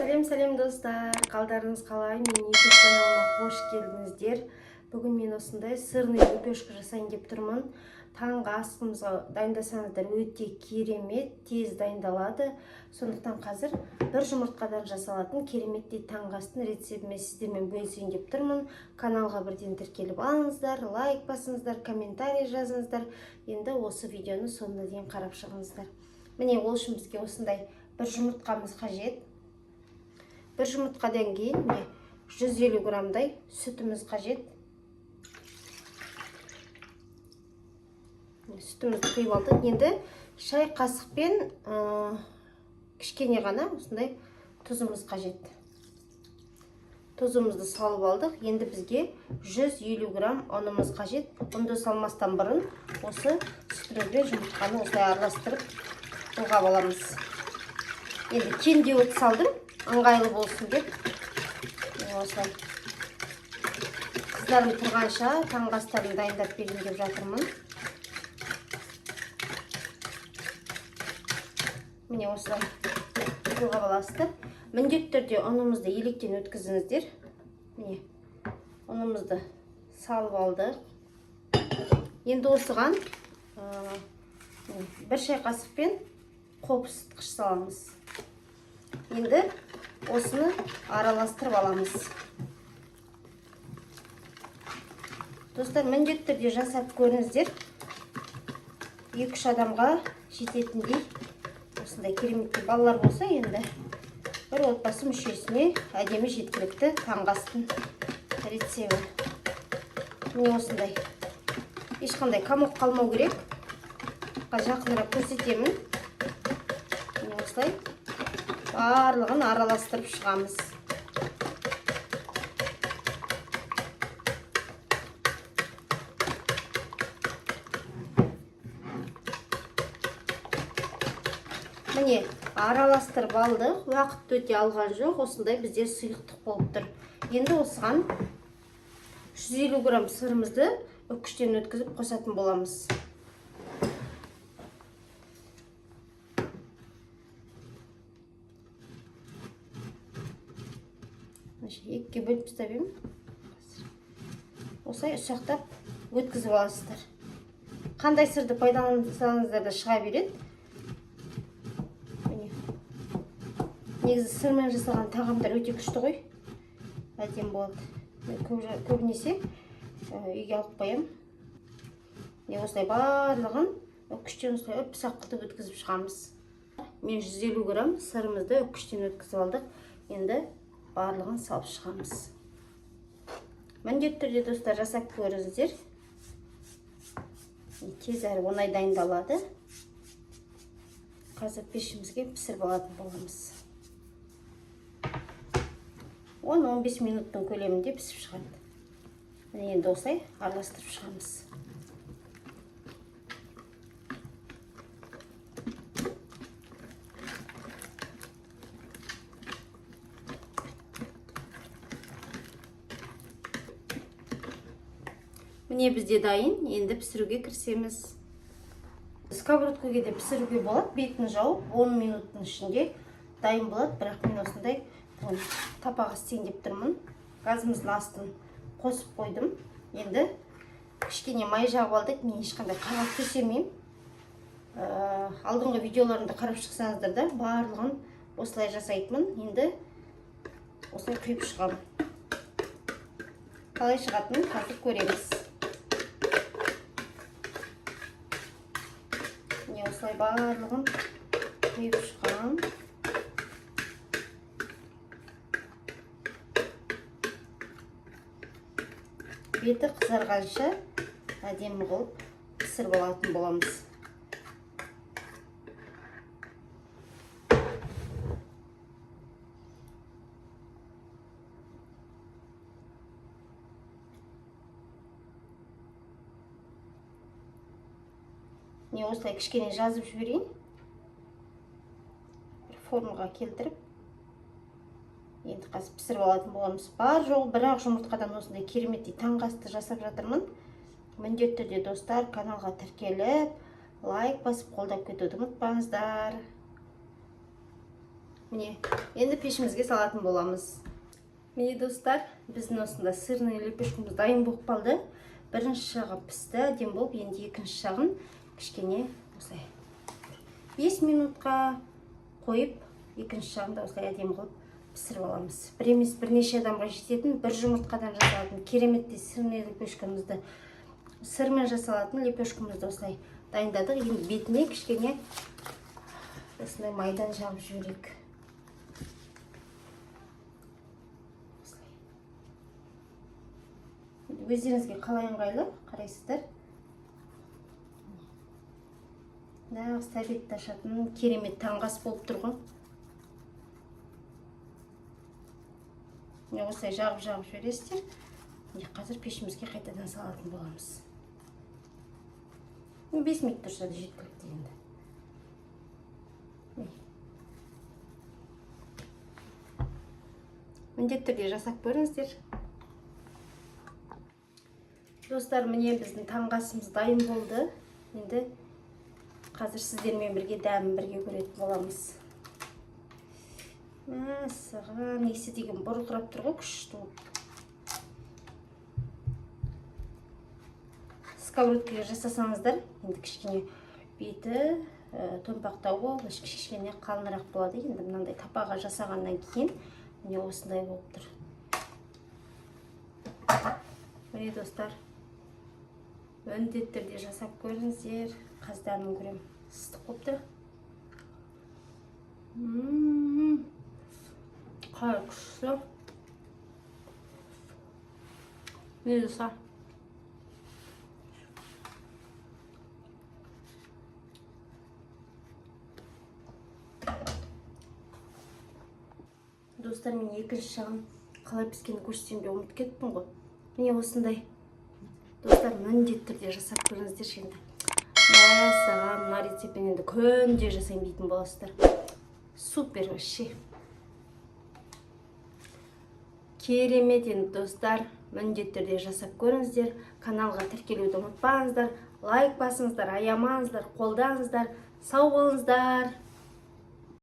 Сәлем достар, қалдарыңыз қалай? Мен YouTube каналыма қош келдіңіздер. Бүгін мен осындай сырный лепешка жасайын деп тұрмын. Таңғы асымызға дайындасаңыздар өте керемет, тез дайындалады. Сондықтан қазір бір жұмыртқадан жасалатын кереметтей таңғы астың рецептімен сіздермен бөлісейін деп тұрмын. Каналға бірден тіркеліп алыңыздар, лайк басыңыздар, комментарий жазыңыздар. Енді осы видеоны соңына дейін қарап шығыңыздар. Міне ол үшін бізге осындай бір жұмыртқамыз қажет. Бір жұмыртқадан кейін 150 граммдай сүтіміз қажет. Сүтімізді құйып алдық. Енді шай қасықпен кішкене ғана осындай тұзымыз қажет. Тұзымызды салып алдық. Енді бізге 150 грамм ұнымыз қажет. Ұнды салмастан бұрын осы сүтімізбен жұмыртқаны осылай араластырып бұлғап аламыз. Енді кенде от салдым, ыңғайлы болсын деп. Осылай қыздарым тұрғанша таңғы астарын дайындап берейін деп жатырмын. Міне осылай бұлғап аласыздар. Міндетті түрде ұнымызды електен өткізіңіздер. Міне ұнымызды салып алдық. Енді осыған бір шай қасықпен қопсытқыш саламыз. Енді осыны араластырып аламыз. Достар, міндетті түрде жасап көріңіздер. 2-3 адамға жететіндей осындай керемет балалар болса, енді бір отбасы мүшесіне әдемі жеткілікті таңғы астың рецебі. Міне осындай. Ешқандай комок қалмау керек. Жақынырақ көрсетемін. Міне осылай барлығын араластырып шығамыз. Міне араластырып алдық. Уақыт өте алған жоқ. Осындай бізде сұйықтық болып тұр. Енді осыған 150 грамм сырымызды үккіштен өткізіп қосатын боламыз. Екіге бөліп тастап. Осылай ұсақтап өткізіп аласыздар. Қандай сырды пайдалансаңыздар да шыға береді. Негізі сырмен жасалған тағамдар өте күшті ғой. Әдем болады. Көбінесе үйге алып қоям. Осылай барлығын үккіштен осылай ұсақ қылып өткізіп шығамыз. Мен 150 грамм сырымызды үккіштен өткізіп алдық. Енді барлығын салып шығамыз. Міндетті түрде достар жасап көріңіздер. Тез әрі оңай дайындалады. Қазір пешімізге пісіріп алатын боламыз. 10-15 минуттың көлемінде пісіп шығады. Енді осылай араластырып шығамыз. Міне бізде дайын, енді пісіруге кірісеміз. Сковородкаға де пісіруге болады, бетін жауып 10 минуттың ішінде дайын болады, бірақ мен осындай тапаға істейін деп тұрмын. Газымыздың астын қосып қойдым. Енді кішкене май жағып алдық, мен ешқандай қағаз төсемеймін. Алдыңғы видеоларымды қарап шықсаңыздар да барлығын осылай жасайтынмын. Енді осылай құйып шығамын. Қалай шығатынын қазір көреміз. Осылай барлығын құйып шығам. Беті қызарғанша әдемі қылып пісіріп алатын боламыз. Не осылай кішкене жазып жіберейін. Формаға келтіріп. Енді қазір пісіріп алатын боламыз. Бар жоқ, бірақ жұмыртқадан осындай кереметтей таңғы асты жасап жатырмын. Міндетті түрде достар каналға тіркеліп, лайк басып қолдап кетуді ұмытпаңыздар. Міне, енді пешімізге салатын боламыз. Міне достар, біздің осында сырный лепешкамыз дайын болып қалды. Бірінші жағы пісті, әдем болып, енді екінші жағын кішкене осылай 5 минутқа қойып, екінші жағын да осылай әдем қылып пісіріп аламыз. Бір емес бірнеше адамға жететін, бір жұмыртқадан жасалатын кереметті сырный лепешкамызды, сырмен жасалатын лепешкамызды осылай дайындадық. Енді бетіне кішкене осылай майдан жағып жіберейік. Өздеріңізге қалай ыңғайлы қарайсыздар. Нағыз тәбетті ашатын керемет таңғас болып тұрған. Осылай жағып жібересіздер. Қазір пешімізге қайтадан салатын боламыз. 5 минут тұрса да жеткілікті енді. Міндетті түрде жасап көріңіздер. Достар, міне біздің таңғасымыз дайын болды. Енді қазір сіздермен бірге дәмін бірге көретін боламыз. Мәссаған, есі деген бұрқырап тұр ғой, күшті болып. Сковородкаға жасасаңыздар, енді кішкене беті томпақтау болып, кішкене қалынырақ болады. Енді мынандай тапаға жасағаннан кейін міне осындай болып тұр. Міне достар, міндетті түрде жасап көріңіздер. Қаздарының көрем ыстық болып тұр. Қалай күшті. Не достар? Достар, мен екінші жағын қалай піскенін көрсетемін деп ұмытып кеттім ғой. Міне осындай. Достар, міндетті түрде жасап көріңіздер енді. Мәссаған, мына рецептпен енді күнде жасайын дейтін боласыздар. Супер вообще. Керемет енді достар, міндетті түрде жасап көріңіздер. Каналға тіркелуді ұмытпаңыздар. Лайк басыңыздар, аямаңыздар, қолдаңыздар. Сау болыңыздар.